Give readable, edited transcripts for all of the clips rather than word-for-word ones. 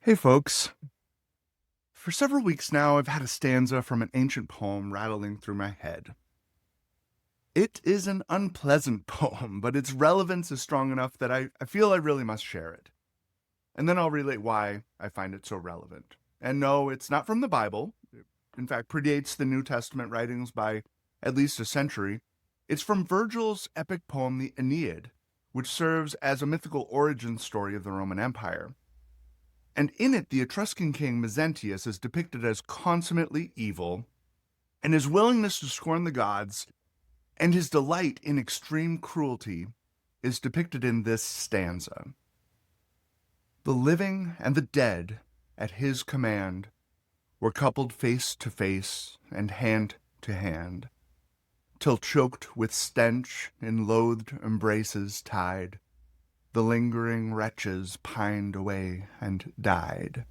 Hey folks, for several weeks now I've had a stanza from an ancient poem rattling through my head. It is an unpleasant poem, but its relevance is strong enough that I feel I really must share it. And then I'll relate why I find it so relevant. And no, it's not from the Bible. It, in fact, predates the New Testament writings by at least a century. It's from Virgil's epic poem, the Aeneid, which serves as a mythical origin story of the Roman Empire. And in it, the Etruscan king Mezentius is depicted as consummately evil, and his willingness to scorn the gods and his delight in extreme cruelty is depicted in this stanza. The living and the dead, at his command, were coupled face to face and hand to hand, till choked with stench in loath'd embraces tied, the ling'ring wretches pined away and died.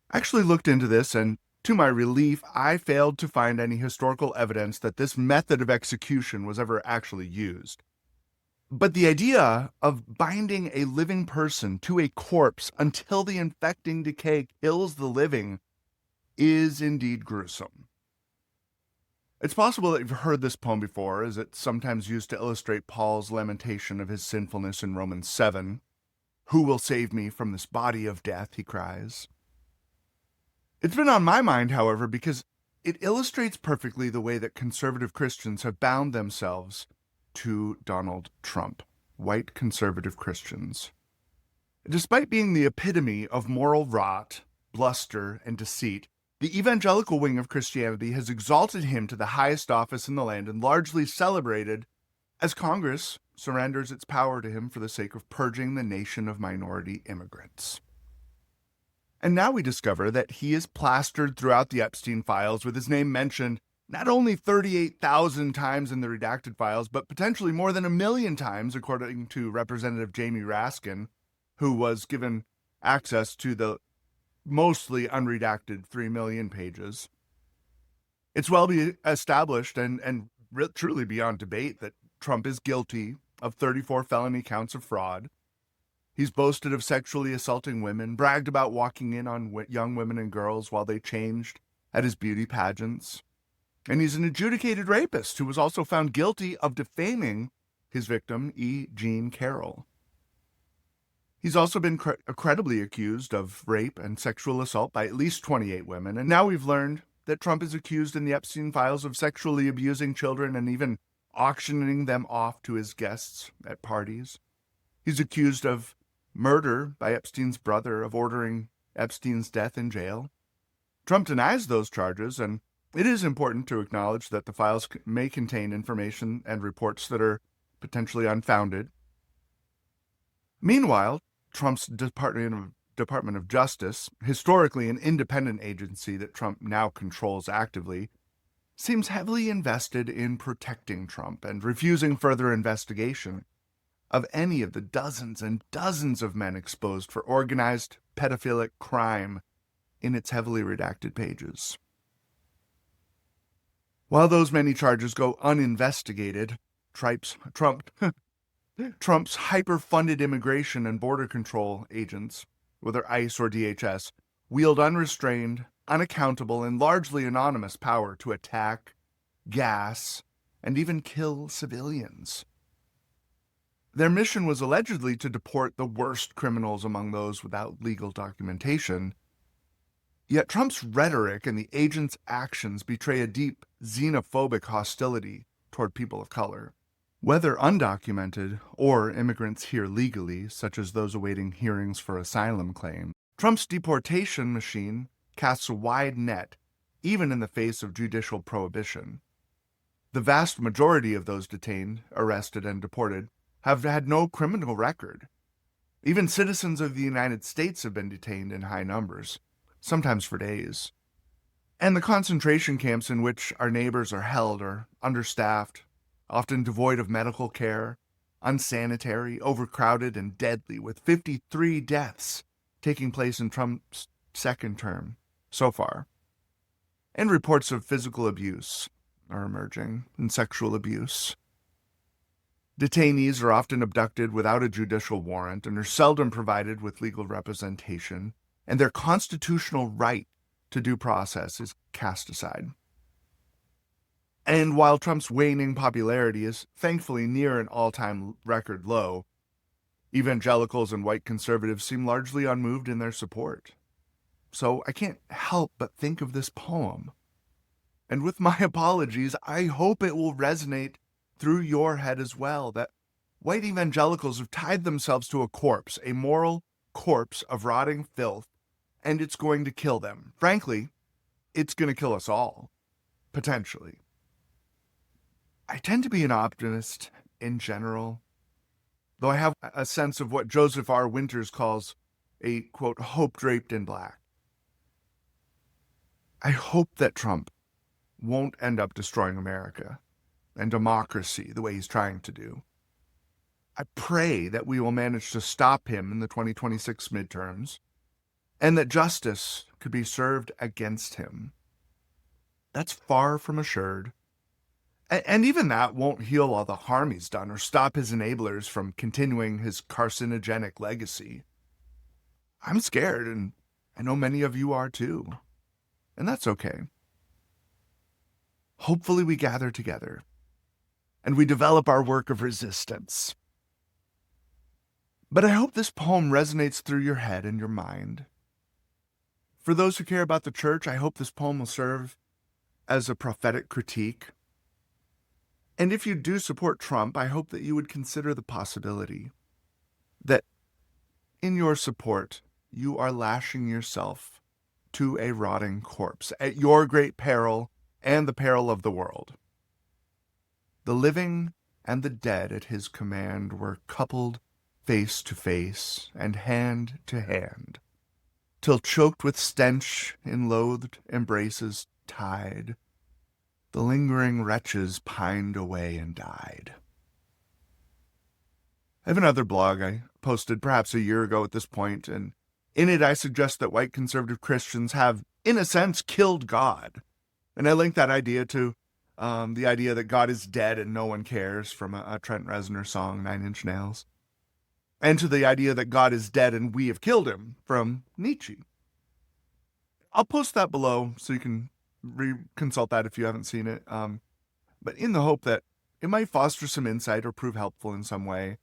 I actually looked into this, and to my relief, I failed to find any historical evidence that this method of execution was ever actually used. But the idea of binding a living person to a corpse until the infecting decay kills the living is indeed gruesome. It's possible that you've heard this poem before, as it's sometimes used to illustrate Paul's lamentation of his sinfulness in Romans 7. "Who will save me from this body of death?" he cries. It's been on my mind, however, because it illustrates perfectly the way that conservative Christians have bound themselves to Donald Trump, white conservative Christians. Despite being the epitome of moral rot, bluster, and deceit, the evangelical wing of Christianity has exalted him to the highest office in the land and largely celebrated as Congress surrenders its power to him for the sake of purging the nation of minority immigrants. And now we discover that he is plastered throughout the Epstein files with his name mentioned not only 38,000 times in the redacted files, but potentially more than 1,000,000 times, according to Representative Jamie Raskin, who was given access to the mostly unredacted 3 million pages. It's well established and truly beyond debate that Trump is guilty of 34 felony counts of fraud. He's boasted of sexually assaulting women, bragged about walking in on young women and girls while they changed at his beauty pageants. And he's an adjudicated rapist who was also found guilty of defaming his victim, E. Jean Carroll. He's also been credibly accused of rape and sexual assault by at least 28 women, and now we've learned that Trump is accused in the Epstein files of sexually abusing children and even auctioning them off to his guests at parties. He's accused of murder by Epstein's brother, of ordering Epstein's death in jail. Trump denies those charges, and it is important to acknowledge that the files may contain information and reports that are potentially unfounded. Meanwhile, Trump's Department of Justice, historically an independent agency that Trump now controls actively, seems heavily invested in protecting Trump and refusing further investigation of any of the dozens and dozens of men exposed for organized pedophilic crime in its heavily redacted pages. While those many charges go uninvestigated, Trump's hyper-funded immigration and border control agents, whether ICE or DHS, wield unrestrained, unaccountable, and largely anonymous power to attack, gas, and even kill civilians. Their mission was allegedly to deport the worst criminals among those without legal documentation. Yet Trump's rhetoric and the agents' actions betray a deep xenophobic hostility toward people of color. Whether undocumented or immigrants here legally, such as those awaiting hearings for asylum claims, Trump's deportation machine casts a wide net, even in the face of judicial prohibition. The vast majority of those detained, arrested, and deported have had no criminal record. Even citizens of the United States have been detained in high numbers, sometimes for days. And the concentration camps in which our neighbors are held are understaffed, often devoid of medical care, unsanitary, overcrowded, and deadly, with 53 deaths taking place in Trump's second term so far. And reports of physical abuse are emerging, and sexual abuse. Detainees are often abducted without a judicial warrant and are seldom provided with legal representation, and their constitutional right to due process is cast aside. And while Trump's waning popularity is thankfully near an all-time record low, evangelicals and white conservatives seem largely unmoved in their support. So I can't help but think of this poem. And with my apologies, I hope it will resonate through your head as well, that white evangelicals have tied themselves to a corpse, a moral corpse of rotting filth, and it's going to kill them. Frankly, it's going to kill us all, potentially. I tend to be an optimist in general, though I have a sense of what Joseph R. Winters calls a, quote, hope draped in black. I hope that Trump won't end up destroying America and democracy the way he's trying to do. I pray that we will manage to stop him in the 2026 midterms and that justice could be served against him. That's far from assured. And even that won't heal all the harm he's done or stop his enablers from continuing his carcinogenic legacy. I'm scared, and I know many of you are too. And that's okay. Hopefully we gather together and we develop our work of resistance. But I hope this poem resonates through your head and your mind. For those who care about the church, I hope this poem will serve as a prophetic critique. And if you do support Trump, I hope that you would consider the possibility that in your support, you are lashing yourself to a rotting corpse at your great peril and the peril of the world. The living and the dead at his command were coupled face to face and hand to hand, till choked with stench in loathed embraces tied, the ling'ring wretches pined away and died. I have another blog I posted perhaps a year ago at this point, and in it I suggest that white conservative Christians have, in a sense, killed God. And I link that idea to the idea that God is dead and no one cares from a Trent Reznor song, 9 Inch Nails. And to the idea that God is dead and we have killed him from Nietzsche. I'll post that below so you can consult that if you haven't seen it. But in the hope that it might foster some insight or prove helpful in some way.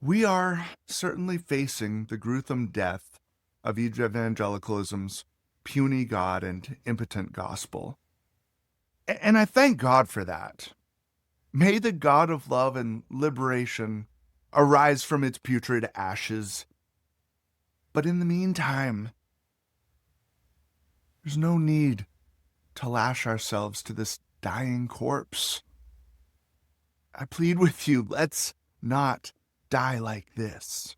We are certainly facing the gruesome death of evangelicalism's puny God and impotent gospel. And I thank God for that. May the God of love and liberation arise from its putrid ashes. But in the meantime, there's no need to lash ourselves to this dying corpse. I plead with you, let's not die like this.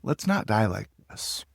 Let's not die like this.